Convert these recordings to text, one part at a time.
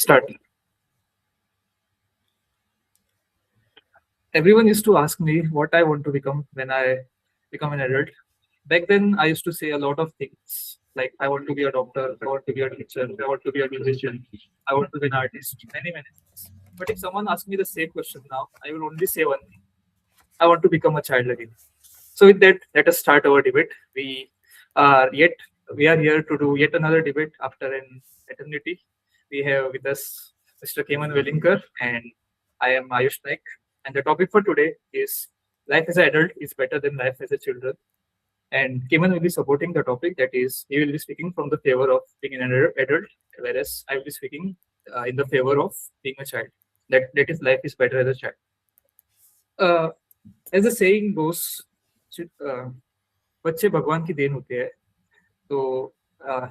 Start. Everyone used to ask me what I want to become when I become an adult. Back then, I used to say a lot of things like I want to be a doctor, I want to be a teacher, I want to be a musician, I want to be an artist, many things. But if someone asks me the same question now, I will only say one thing: I want to become a child again. So with that, let us start our debate. Yet we are here to do yet another debate after an eternity. We have with us Mr. Keman Wellinger and I am Ayush Naik. And the topic for today is life as an adult is better than life as a children. And Keman will be supporting the topic, that is, he will be speaking from the favor of being an adult, whereas I will be speaking in the favor of being a child. That is, life is better as a child. Uh, as the saying goes, बच्चे भगवान की then होते हैं. So uh,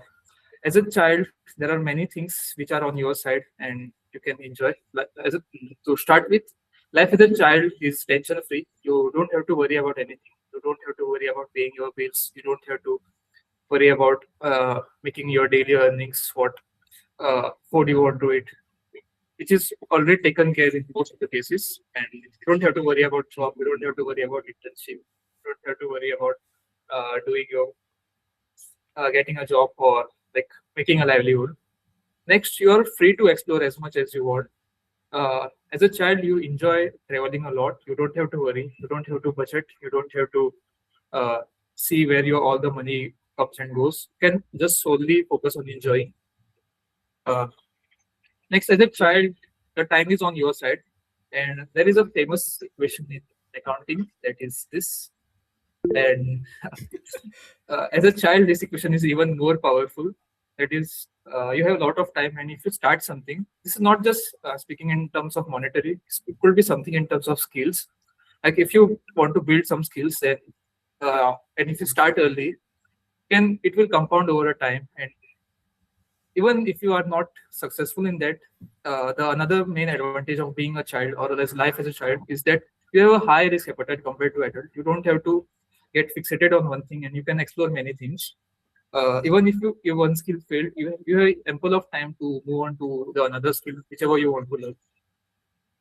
as a child, there are many things which are on your side and you can enjoy. To start with, life as a child is tension free. You don't have to worry about anything. You don't have to worry about paying your bills. You don't have to worry about making your daily earnings, what food you want to eat, which is already taken care in most of the cases. And you don't have to worry about job. You don't have to worry about internship. You don't have to worry about doing your getting a job or like making a livelihood. Next, you are free to explore as much as you want. As a child, you enjoy traveling a lot. You don't have to worry. You don't have to budget. You don't have to uh, see where your all the money comes and goes. You can just solely focus on enjoying. Uh, Next, as a child, the time is on your side, and there is a famous equation in accounting that is this. And as a child, this equation is even more powerful. That is, you have a lot of time, and if you start something, this is not just speaking in terms of monetary. It could be something in terms of skills. Like if you want to build some skills, then and if you start early, can it will compound over a time. And even if you are not successful in that, the another main advantage of being a child or as life as a child is that you have a high risk appetite compared to adult. You don't have to get fixated on one thing, and you can explore many things. Even if your one skill failed, you have ample of time to move on to the another skill, whichever you want to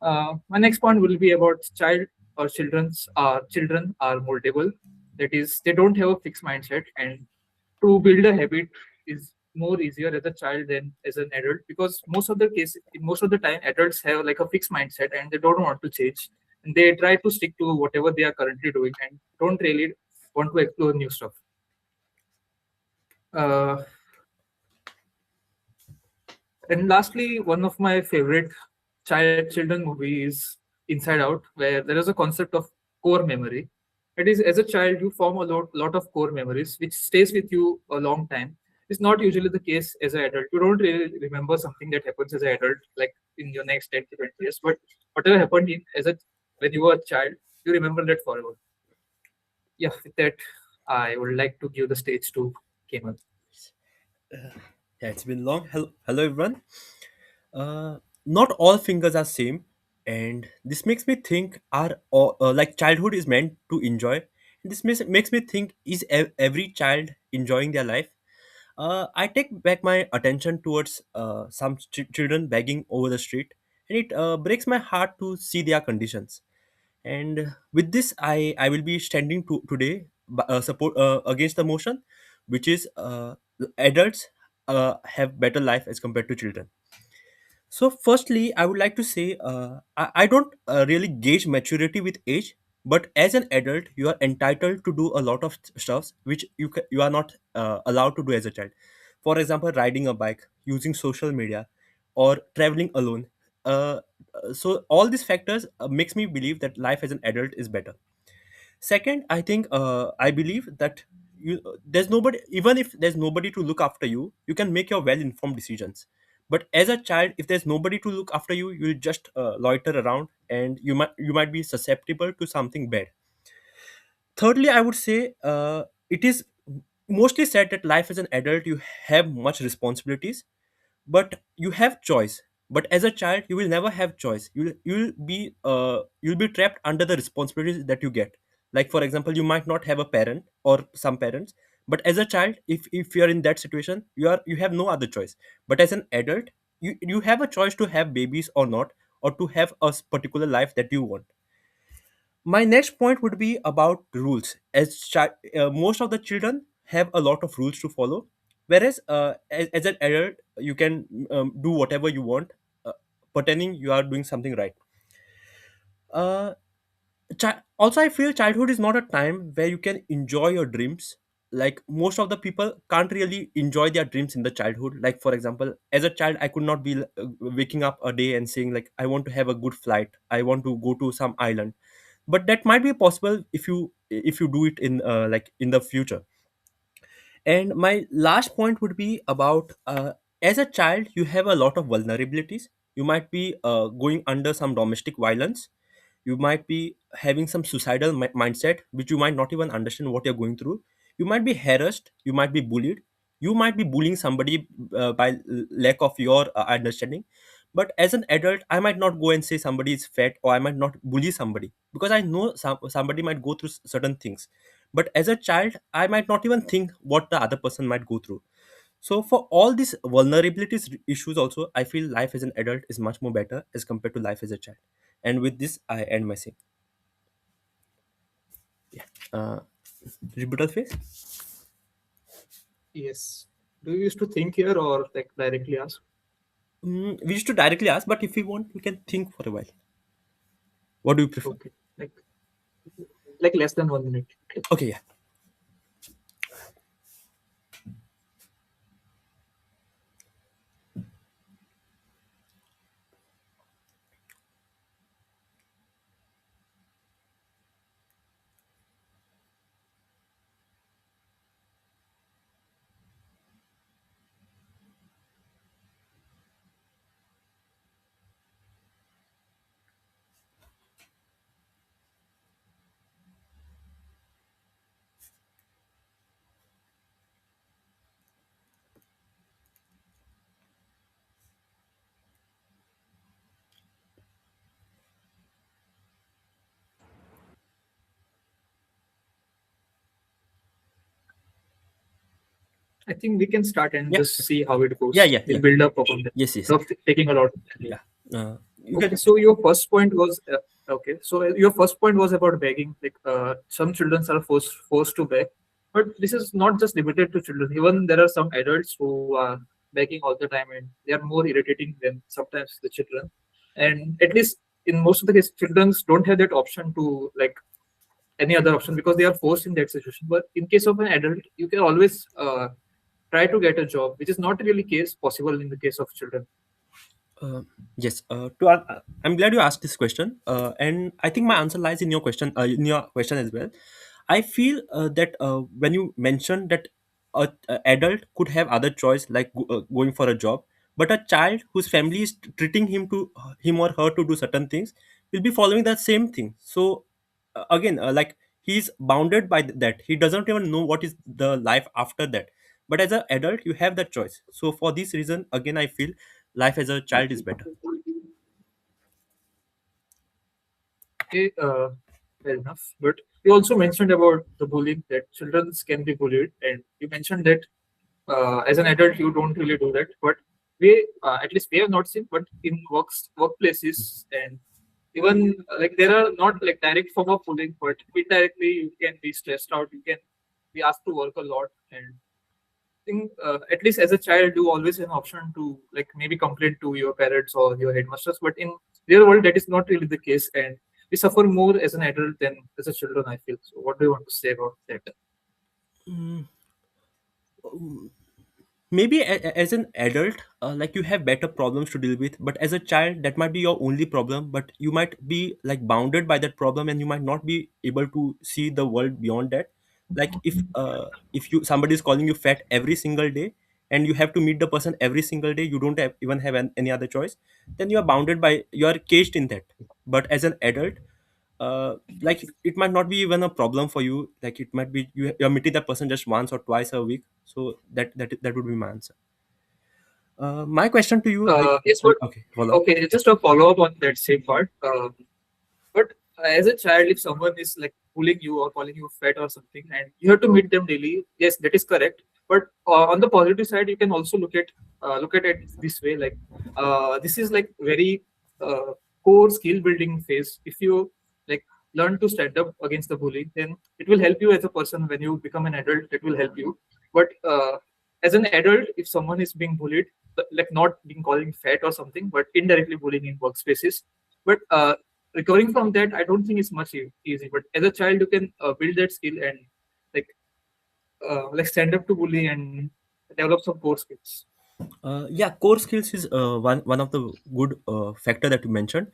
learn. My next point will be about children are moldable. That is, they don't have a fixed mindset, and to build a habit is more easier as a child than as an adult, because most of the time adults have like a fixed mindset and they don't want to change, and they try to stick to whatever they are currently doing and don't really want to explore new stuff. Uh, and lastly, one of my favorite children movie is Inside Out, where there is a concept of core memory. It is, as a child, you form a lot of core memories, which stays with you a long time. It's not usually the case as an adult. You don't really remember something that happens as an adult, like in your next 10 to 20 years. But whatever happened when you were a child, you remember that forever. Yeah, with that, I would like to give the stage to Kemal. Yeah, it's been long. Hello everyone. Uh, Not all fingers are same, and this makes me think: like childhood is meant to enjoy? Makes me think: is every child enjoying their life? I take back my attention towards some children begging over the street, and it breaks my heart to see their conditions. And with this, I will be standing today support against the motion, which is adults have better life as compared to children. So, firstly, I would like to say I don't really gauge maturity with age, but as an adult, you are entitled to do a lot of stuff which you are not allowed to do as a child. For example, riding a bike, using social media, or traveling alone. Uh, so, all these factors makes me believe that life as an adult is better. Second, I think I believe that there's nobody, even if there's nobody to look after you, you can make your well-informed decisions. But as a child, if there's nobody to look after you, you'll just loiter around, and you might be susceptible to something bad. Thirdly, I would say it is mostly said that life as an adult you have much responsibilities, but you have choice. But as a child you will never have choice. You'll be trapped under the responsibilities that you get. Like for example, you might not have a parent or some parents, but as a child, if you are in that situation, you have no other choice. But as an adult, You have a choice to have babies or not, or to have a particular life that you want. My next point would be about rules. Most of the children have a lot of rules to follow, whereas as an adult you can do whatever you want, uh, pretending you are doing something right. uh, Also, I feel childhood is not a time where you can enjoy your dreams. Like, most of the people can't really enjoy their dreams in the childhood. Like, for example, as a child I could not be waking up a day and saying like, I want to have a good flight, I want to go to some island. But that might be possible if you do it in like in the future. And my last point would be about, as a child you have a lot of vulnerabilities. You might be going under some domestic violence, you might be having some suicidal mindset which you might not even understand what you're going through. You might be harassed, you might be bullied, you might be bullying somebody by lack of your understanding. But as an adult I might not go and say somebody is fat, or I might not bully somebody, because I know somebody might go through certain things. But as a child I might not even think what the other person might go through. So for all these vulnerabilities issues also, I feel life as an adult is much more better as compared to life as a child. And with this I end my saying. uh, Rebuttal phase. Yes. Do you used to think here or like directly ask? We used to directly ask, but if we want we can think for a while. What do you prefer? Okay. Like less than 1 minute. Okay. Okay, yeah. I think we can start and Yeah, just see how it yeah, goes. yeah, We'll yeah. build up upon that. Yes, yes. Not taking a lot of time. Yeah. You Okay, can. so your first point was okay. So your first point was about begging. Like some children are forced to beg, but this is not just limited to children. Even there are some adults who are begging all the time, and they are more irritating than sometimes the children. And at least in most of the cases, children don't have that option to like any other option because they are forced in that situation. But in case of an adult, you can always try to get a job, which is not really case possible in the case of children. Uh, yes. I'm glad you asked this question, and I think my answer lies in your question as well. I feel that when you mentioned that a adult could have other choice like going for a job, but a child whose family is treating him or her to do certain things will be following that same thing. So again, like, he's bounded by that. He doesn't even know what is the life after that. But as an adult, you have that choice. So for this reason, again, I feel life as a child is better. Okay, fair enough. But you also mentioned about the bullying that children can be bullied, and you mentioned that as an adult you don't really do that. But we, at least we have not seen, but in workplaces and even like there are not like direct form of bullying, but indirectly you can be stressed out. You can be asked to work a lot, and think at least as a child you always have an option to like maybe complain to your parents or your headmasters, but in real world that is not really the case, and we suffer more as an adult than as a children, I feel. So what do you want to say about that? Mm, Maybe as an adult, like, you have better problems to deal with, but as a child that might be your only problem, but you might be like bounded by that problem and you might not be able to see the world beyond that. Like, if you somebody is calling you fat every single day and you have to meet the person every single day, you don't even have any other choice, then you are bounded by, you are caged in that. But as an adult, like, it might not be even a problem for you. Like, it might be you're meeting that person just once or twice a week. So that would be my answer. My question to you, like, Yes, but okay, follow up. okay, just a follow up on that same part. But as a child, if someone is like bullying you or calling you fat or something, and you have to meet them daily, yes, that is correct. But on the positive side, you can also look at look at it this way, like this is like very uh, core skill building phase. If you like learn to stand up against the bully, then it will help you as a person. When you become an adult, it will help you. But as an adult, if someone is being bullied, like not being calling fat or something, but indirectly bullying in workspaces, but recovering from that, I don't think it's much easy. But as a child, you can build that skill and like like stand up to bully and develop some core skills. Yeah, core skills is one of the good factor that you mentioned.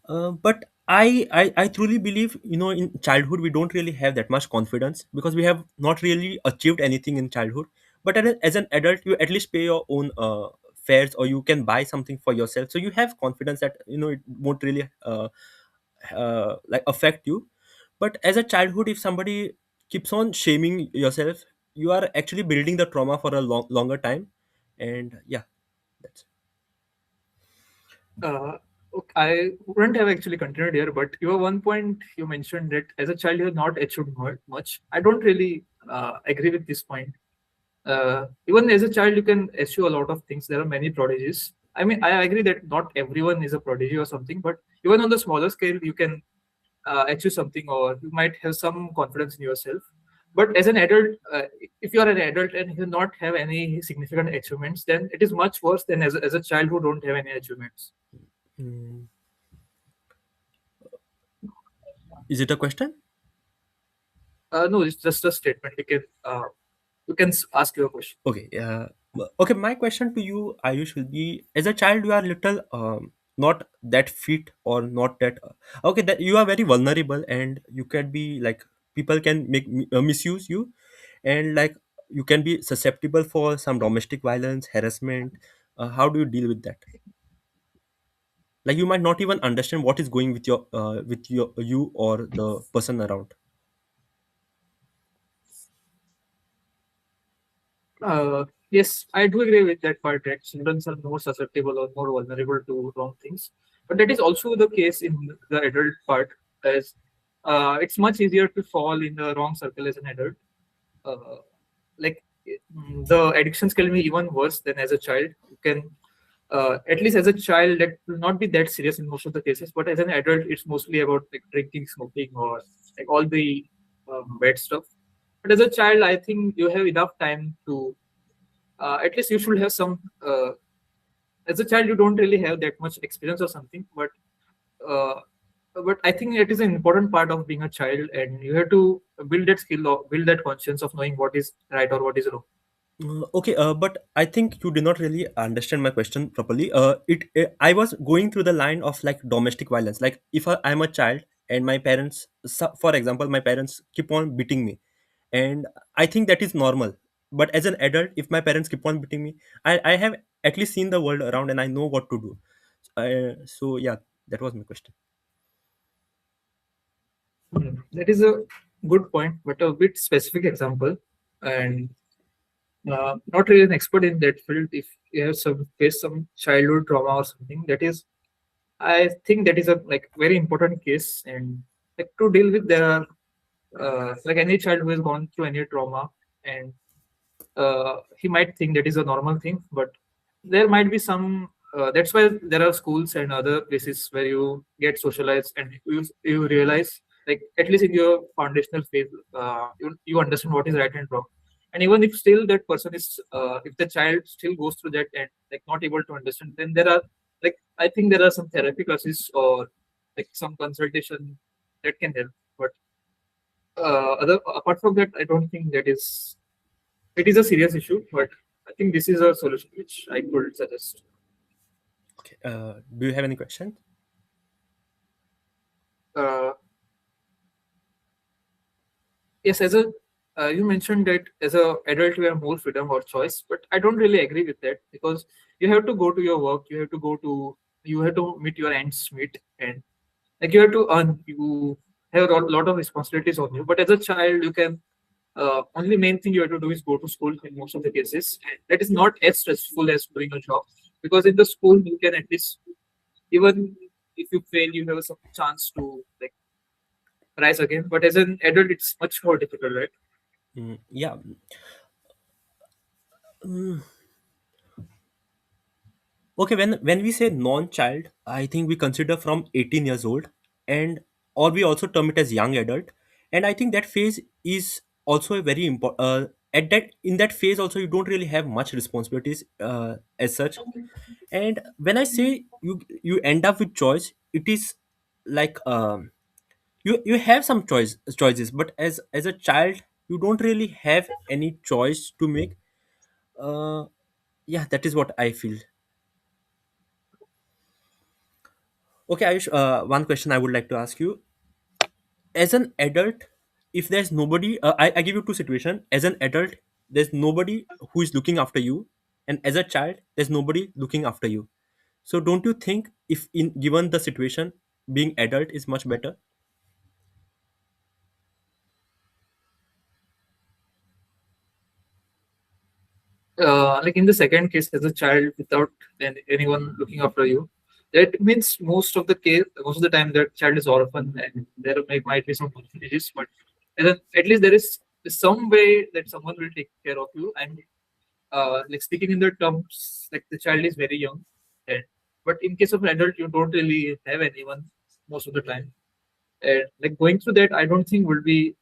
But I truly believe, in childhood we don't really have that much confidence because we have not really achieved anything in childhood. But as an adult, you at least pay your own fares, or you can buy something for yourself, so you have confidence that it won't really like affect you. But as a childhood, if somebody keeps on shaming yourself, you are actually building the trauma for a longer time. And yeah, that's Uh, okay, I wouldn't have actually continued here, but you have one point you mentioned that as a child you have not achieved much. I don't really agree with this point. Even as a child, you can achieve a lot of things. There are many prodigies. I mean, I agree that not everyone is a prodigy or something, but even on the smaller scale, you can achieve something, or you might have some confidence in yourself. But as an adult, if you are an adult and you not have any significant achievements, then it is much worse than as a child who don't have any achievements. mm, is it a question? No, it's just a statement. You can ask your question. Okay, okay, my question to you, Ayush, will be: as a child you are little not that fit, or not that okay, that you are very vulnerable, and you can be like, people can misuse you, and like you can be susceptible for some domestic violence, harassment. How do you deal with that? Like, you might not even understand what is going with your you or the person around. Yes, I do agree with that part that children are more susceptible or more vulnerable to wrong things. But that is also the case in the adult part, as it's much easier to fall in the wrong circle as an adult. Uh, like the addictions can be even worse than as a child. You can at least as a child that will not be that serious in most of the cases, but as an adult, it's mostly about like drinking, smoking, or like all the bad stuff. But as a child, I think you have enough time to at least you should have some as a child you don't really have that much experience or something, uh, but I think it is an important part of being a child, and you have to build that skill or build that conscience of knowing what is right or what is wrong. Okay, but I think you did not really understand my question properly. I was going through the line of like domestic violence. Like, if I'm a child and my parents, for example, my parents keep on beating me, and I think that is normal. But as an adult, if my parents keep on beating me, I have at least seen the world around, and I know what to do. So yeah, that was my question. That is a good point, but a bit specific example, and not really an expert in that field. If you have some face some childhood trauma or something, that is, I think that is a like very important case, and like to deal with there are like any child who has gone through any trauma, and he might think that is a normal thing, but there might be some. That's why there are schools and other places where you get socialized and you realize, like at least in your foundational phase, you understand what is right and wrong. And even if still that person is, if the child still goes through that and like not able to understand, then there are like I think there are some therapy classes or like some consultation that can help. But other apart from that, I don't think that is it is a serious issue, but I think this is a solution which I could suggest. Okay, do you have any questions? Uh, yes, as a you mentioned that as a adult you have more freedom or choice, but I don't really agree with that because you have to go to your work, you have to meet your ends meet, and like you have to earn, you have a lot of responsibilities on you. But as a child, you can only main thing you have to do is go to school in most of the cases. And that is not as stressful as doing a job because in the school you can at least even if you fail, you have some chance to like rise again. But as an adult, it's much more difficult, right? Yeah. Mm, Okay, when we say non-child, I think we consider from 18 years old, and or we also term it as young adult, and I think that phase is also a very important. At that in that phase also you don't really have much responsibilities as such, and when I say you end up with choice, it is like you have some choices, but as a child you don't really have any choice to make. Uh, yeah, that is what I feel. Okay, Ayush, one question I would like to ask you. As an adult, if there's nobody, I give you two situations. As an adult, there's nobody who is looking after you, and as a child, there's nobody looking after you. So don't you think if in given the situation, being adult is much better? Like in the second case, as a child without anyone looking after you, that means most of the time that child is orphan, and there might be some possibilities, but at least there is some way that someone will take care of you. And like speaking in the terms, like the child is very young, and but in case of an adult, you don't really have anyone most of the time. And like going through that, I don't think will be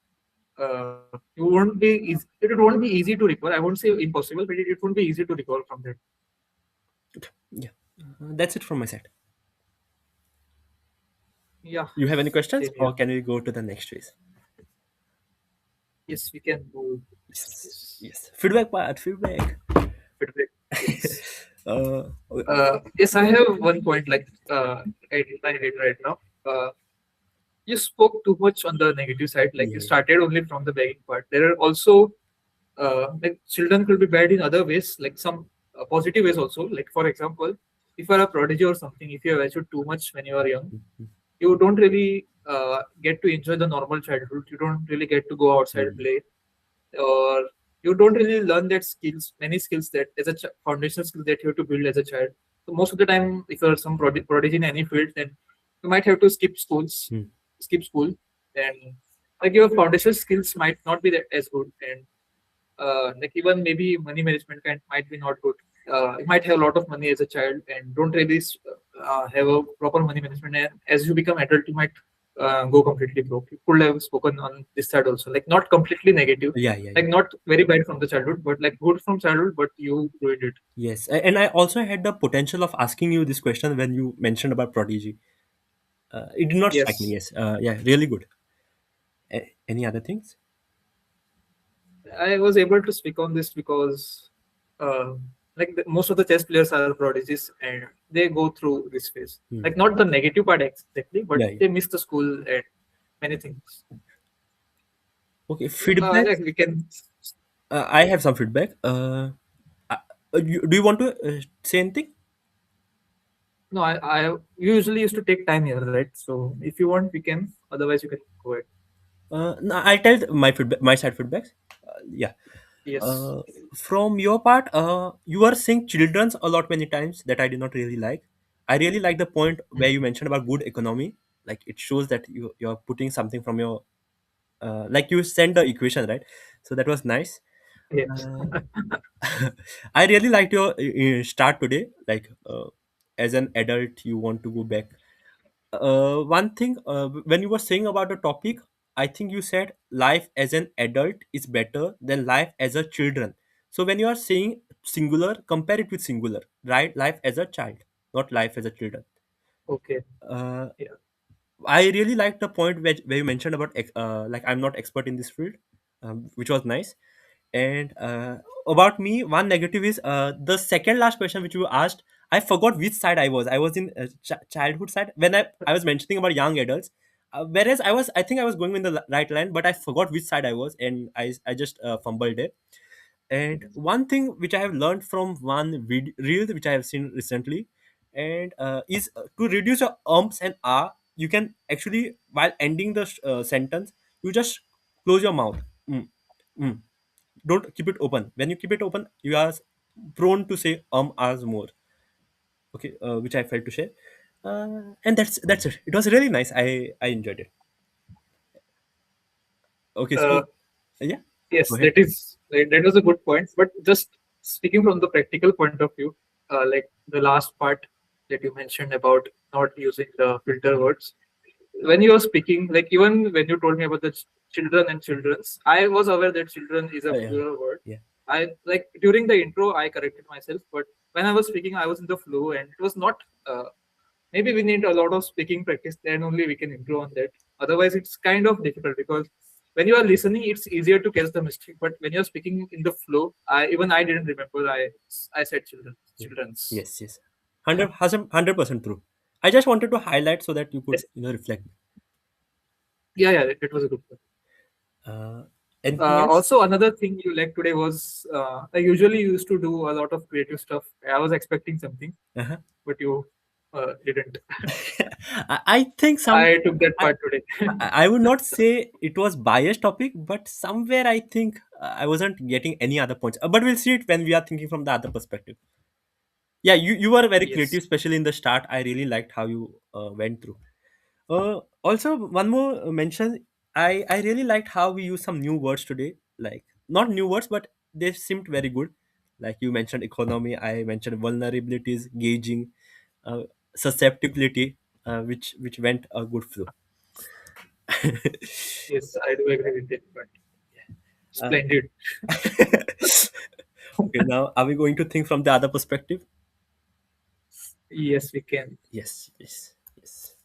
you won't be easy. It won't be easy to recover. I won't say impossible, but it won't be easy to recover from that. Yeah, that's it from my side. Yeah, You have any questions, same or here. can we go to the next phase? Yes, we can move this Yes, phase. yes. Feedback part, feedback. Feedback. Yes. uh, Yes, I have one point. Like I did right now. Uh, you spoke too much on the negative side. Like you yeah. started only from the begging part. There are also like children could be bad in other ways, like some positive ways also. Like for example, if you are a prodigy or something, if you have achieved too much when you are young, you don't really get to enjoy the normal childhood. You don't really get to go outside and Mm, play, or you don't really learn that skills, many skills that as a foundational skill that you have to build as a child. So most of the time, if you're some prodigy in any field, then you might have to mm. skip school, and like your foundational skills might not be that as good, and like even maybe money management might be not good. You might have a lot of money as a child and don't really have a proper money management. And as you become adult, you might go completely broke. You could have spoken on this side also, like not completely negative, Yeah, yeah, yeah. like not very bad from the childhood, but like good from childhood, but you ruined it. Yes, and I also had the potential of asking you this question when you mentioned about prodigy. It did not strike me. Yes, Yes, yeah, really good. Any other things? I was able to speak on this because uh, most of the chess players are prodigies and they go through this phase. Hmm. Like not the negative part exactly, but Yeah, yeah. they miss the school and many things. Okay, feedback. Like we can. I have some feedback. Do you want to say anything? No, I usually used to take time here, right? So if you want, we can. Otherwise, you can go ahead. No, I'll tell my feedback, my side feedbacks. Yeah. Yes. Uh, from your part, you are saying children's a lot many times that I did not really like. I really like the point where you mentioned about good economy. Like it shows that you're putting something from your like you send the equation, right? So that was nice. Yes. Uh, I really liked your start today. Like as an adult, you want to go back. One thing when you were saying about the topic, I think you said life as an adult is better than life as a children. So when you are saying singular, compare it with singular, right? Life as a child, not life as a children. Okay. Uh, Yeah. I really liked the point where you mentioned about like I'm not expert in this field, which was nice. And about me, one negative is the second last question which you asked. I forgot which side I was. I was in childhood side when I was mentioning about young adults. Whereas I think I was going in the right line, but I forgot which side I was, and I just fumbled it. And one thing which I have learned from one reel which I have seen recently, and is to reduce your ums and ah, you can actually while ending the sentence, you just close your mouth. Mm, mm. Don't keep it open. When you keep it open, you are prone to say as more. Okay, which I felt to share. And that's it. It was really nice. I enjoyed it. Okay, Uh, so yeah, go yes, ahead. that was a good point. But just speaking from the practical point of view, like the last part that you mentioned about not using the filter words. When you were speaking, like even when you told me about the children and children's, I was aware that children is a Yeah, plural word. yeah. I like during the intro, I corrected myself, but when I was speaking, I was in the flow and it was not. Maybe we need a lot of speaking practice, then only we can improve on that. Otherwise, it's kind of difficult because when you are listening, it's easier to catch the mistake. But when you're speaking in the flow, I didn't remember. I said children, Yeah. children's. Yes, yes. 100% true. I just wanted to highlight so that you could, Yes. reflect. Yeah, yeah, it was a good one. Uh, Anything else? Also, another thing you like today was I usually used to do a lot of creative stuff. I was expecting something, Uh-huh. but you didn't. I think some. I took that I, part today. I would not say it was biased topic, but somewhere I think I wasn't getting any other points. But we'll see it when we are thinking from the other perspective. Yeah, you were very Yes, creative, especially in the start. I really liked how you went through. Also, one more mention. I really liked how we used some new words today. Like not new words, but they seemed very good. Like you mentioned economy, I mentioned vulnerabilities, gauging, uh, susceptibility, which went a good flow. yes, I do agree with that. But uh, splendid. okay, now are we going to think from the other perspective? Yes, we can. Yes, yes, yes.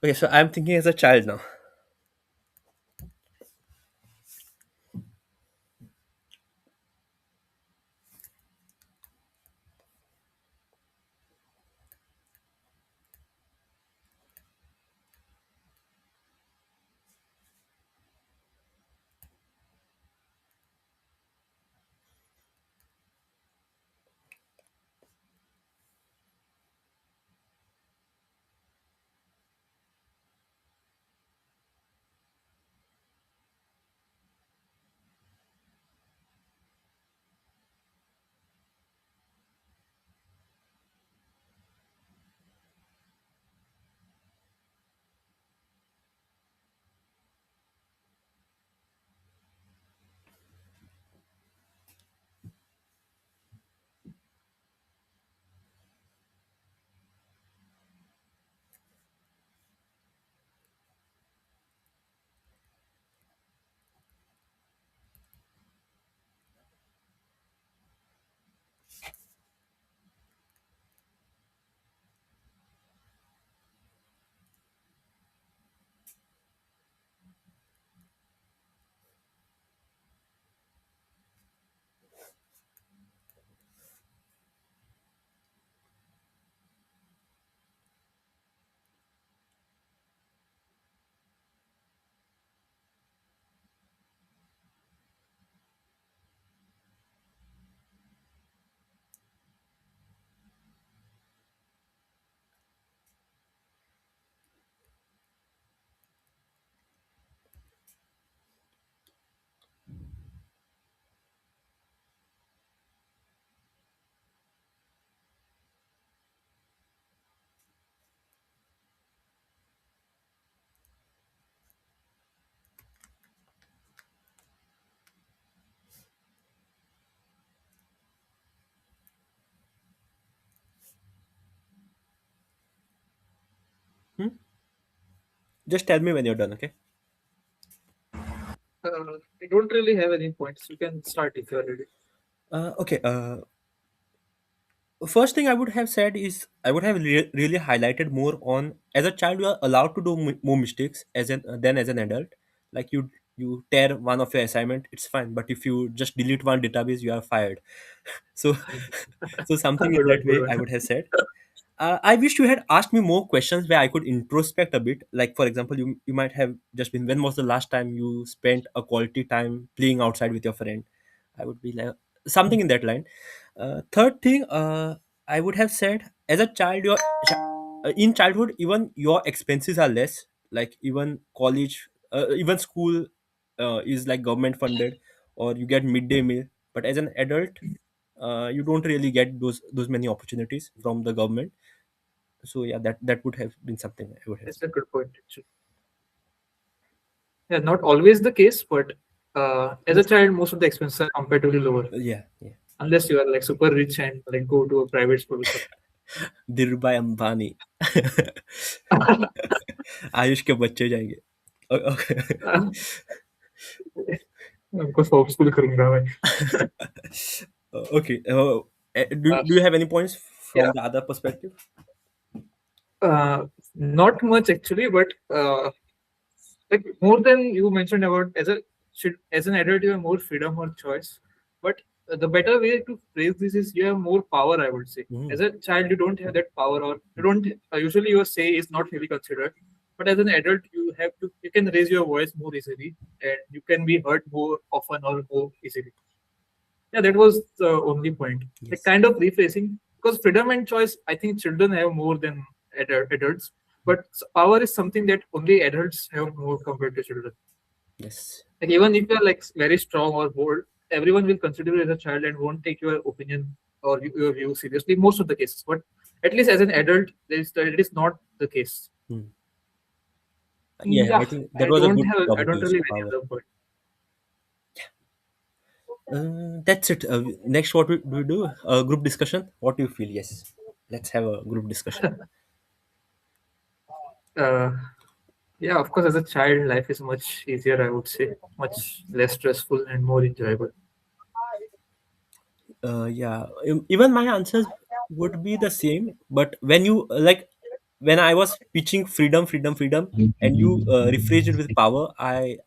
Okay, so I'm thinking as a child now. Hmm? Just tell me when you're done, okay? I don't really have any points. You can start if you're ready. Okay. First thing I would have said is I would have really highlighted more on as a child you are allowed to do more mistakes as an than as an adult. Like you tear one of your assignment, it's fine. But if you just delete one database, you are fired. So so something in Good that one, good way one. I would have said. I wish you had asked me more questions where I could introspect a bit. Like for example, you might have just been when was the last time you spent a quality time playing outside with your friend? I would be like something in that line. Third thing, I would have said as a child, in childhood even your expenses are less. Like even college, even school is like government funded, or you get midday meal. But as an adult, you don't really get those many opportunities from the government. So yeah, that would have been something I would have That's said. a good point, actually. Yeah, not always the case, but as a Most, child, most of the expenses are comparatively lower. yeah, yeah. unless you are like super rich and like go to a private school or something. Dhirubhai Ambani. Ayush के बच्चे जाएंगे. उनको home school करूंगा मैं. Okay. Do you have any points Yeah. from the other perspective? Not much actually, but like more than you mentioned about as an adult you have more freedom or choice, but the better way to phrase this is you have more power, I would say. Mm, As a child you don't have that power, or you don't usually your say is not really considered, but as an adult you can raise your voice more easily, and you can be heard more often or more easily. Yeah, that was the only point. Like yes. kind of rephrasing, because freedom and choice, I think children have more than adults, but power is something that only adults have more compared to children. Yes. Like even if you're like very strong or bold, everyone will consider you as a child and won't take your opinion or your view seriously most of the cases. But at least as an adult, it is not the case. Mm. Yeah, I Yeah, think that was a good I topic to don't really have discuss. any other point. That's it. Next, what do we do? Group discussion. What do you feel? Yes, let's have a group discussion. Uh, yeah, of course, as a child, life is much easier. I would say much less stressful and more enjoyable. Yeah, even my answers would be the same. But when you when I was pitching freedom, freedom, freedom, and you rephrased it with power, I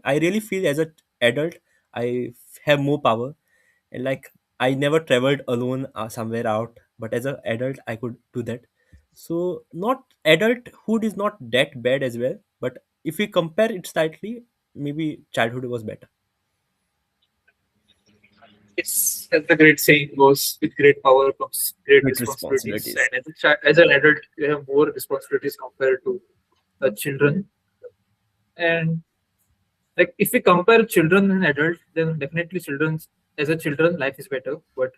really feel as an adult I have more power, and like I never traveled alone somewhere out, but as an adult I could do that. So not adulthood is not that bad as well, but if we compare it slightly, maybe childhood was better. It's as the great saying goes, with great power comes great Great responsibilities. responsibilities. And as an adult, you have more responsibilities compared to children. And like if we compare children and adult, then definitely children's as a children life is better. But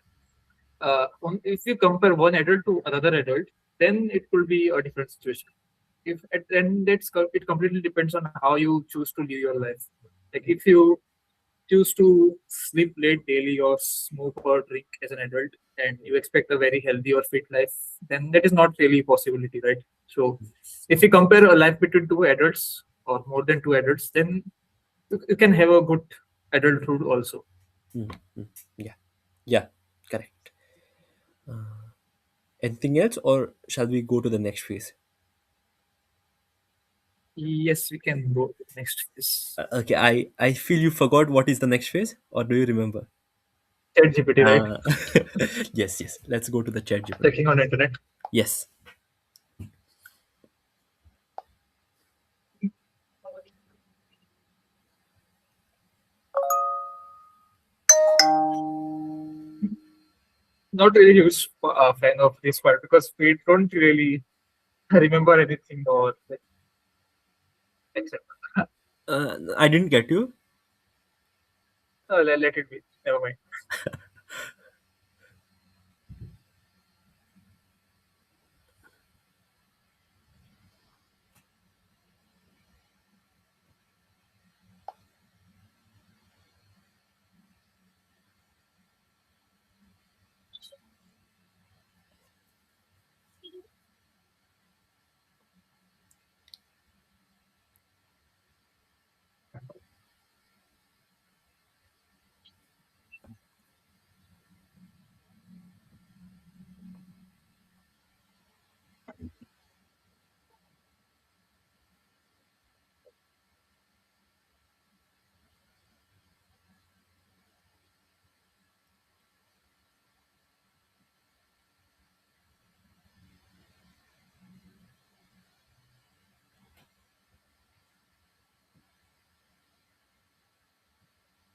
if you compare one adult to another adult, then it could be a different situation. If and it completely depends on how you choose to live your life. Like if you choose to sleep late daily or smoke or drink as an adult and you expect a very healthy or fit life, then that is not really a possibility, right? So if you compare a life between two adults or more than two adults, then you can have a good adulthood also. Mm, mm, yeah, yeah, correct. Anything else, or shall we go to the next phase? Yes, we can go next phase. Okay, I feel you forgot what is the next phase, or do you remember? ChatGPT, right? Uh, yes, yes. Let's go to the chat GPT. Checking on internet. Yes. Not really huge fan of this part because we don't really remember anything or like, except I didn't get you. let it be. Never mind.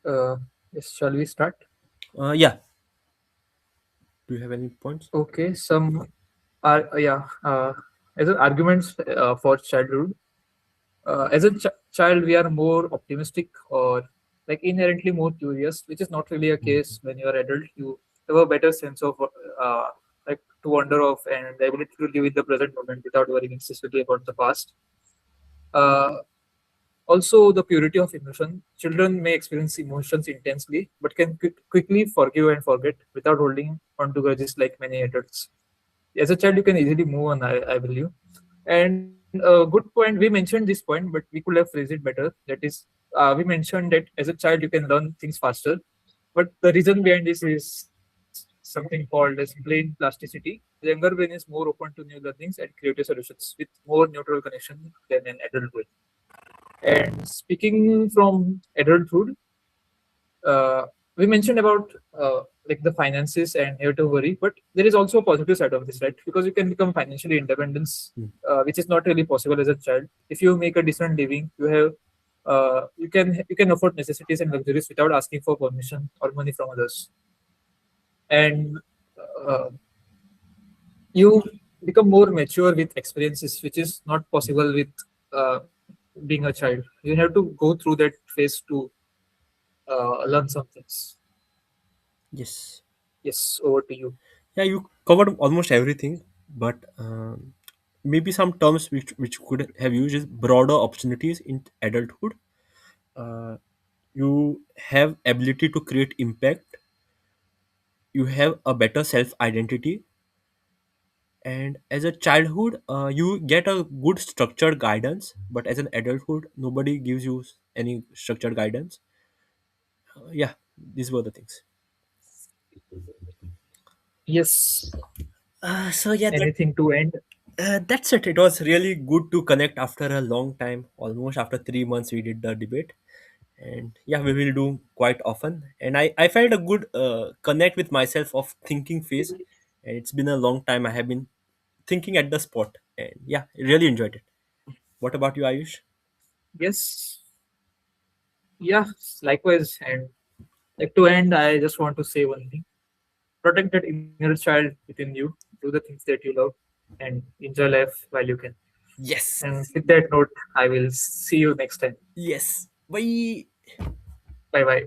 Uh, yes, shall we start? Yeah. Do you have any points? Okay, some are yeah. As an arguments for childhood, as a child, we are more optimistic or like inherently more curious, which is not really a case when you are adult. You have a better sense of like to wonder of and the ability to live in the present moment without worrying excessively about the past. Uh, Also, the purity of emotion. Children may experience emotions intensely, but can quickly forgive and forget without holding on to grudges like many adults. As a child, you can easily move on, I believe. And a good point, we mentioned this point, but we could have phrased it better. That is, we mentioned that as a child, you can learn things faster. But the reason behind this is something called as brain plasticity. The younger brain is more open to new learnings and creative solutions with more neutral connection than an adult brain. And speaking from adulthood, we mentioned about like the finances and here to worry, but there is also a positive side of this, right? Because you can become financially independent, Mm. which is not really possible as a child. If you make a decent living, you have you can afford necessities and luxuries without asking for permission or money from others, and uh, you become more mature with experiences, which is not possible with uh, being a child. You have to go through that phase to learn some things. Yes. Yes, over to you. Yeah, you covered almost everything, but maybe some terms which could have used is broader opportunities in adulthood. Uh, you have ability to create impact. You have a better self identity, and as a childhood, you get a good structured guidance. But as an adulthood, nobody gives you any structured guidance. Yeah, these were the things. Yes. So yeah, Anything to end? that's it. It was really good to connect after a long time. Almost after 3 months, we did the debate, and yeah, we will do quite often. And I felt a good connect with myself of thinking phase, and it's been a long time. I have been thinking at the spot, and yeah, really enjoyed it. What about you, Ayush? Yes. Yeah, likewise. And like to end, I just want to say one thing. Protect that inner child within you. Do the things that you love and enjoy life while you can. Yes, And with that note, I will see you next time. yes. Bye. Bye bye.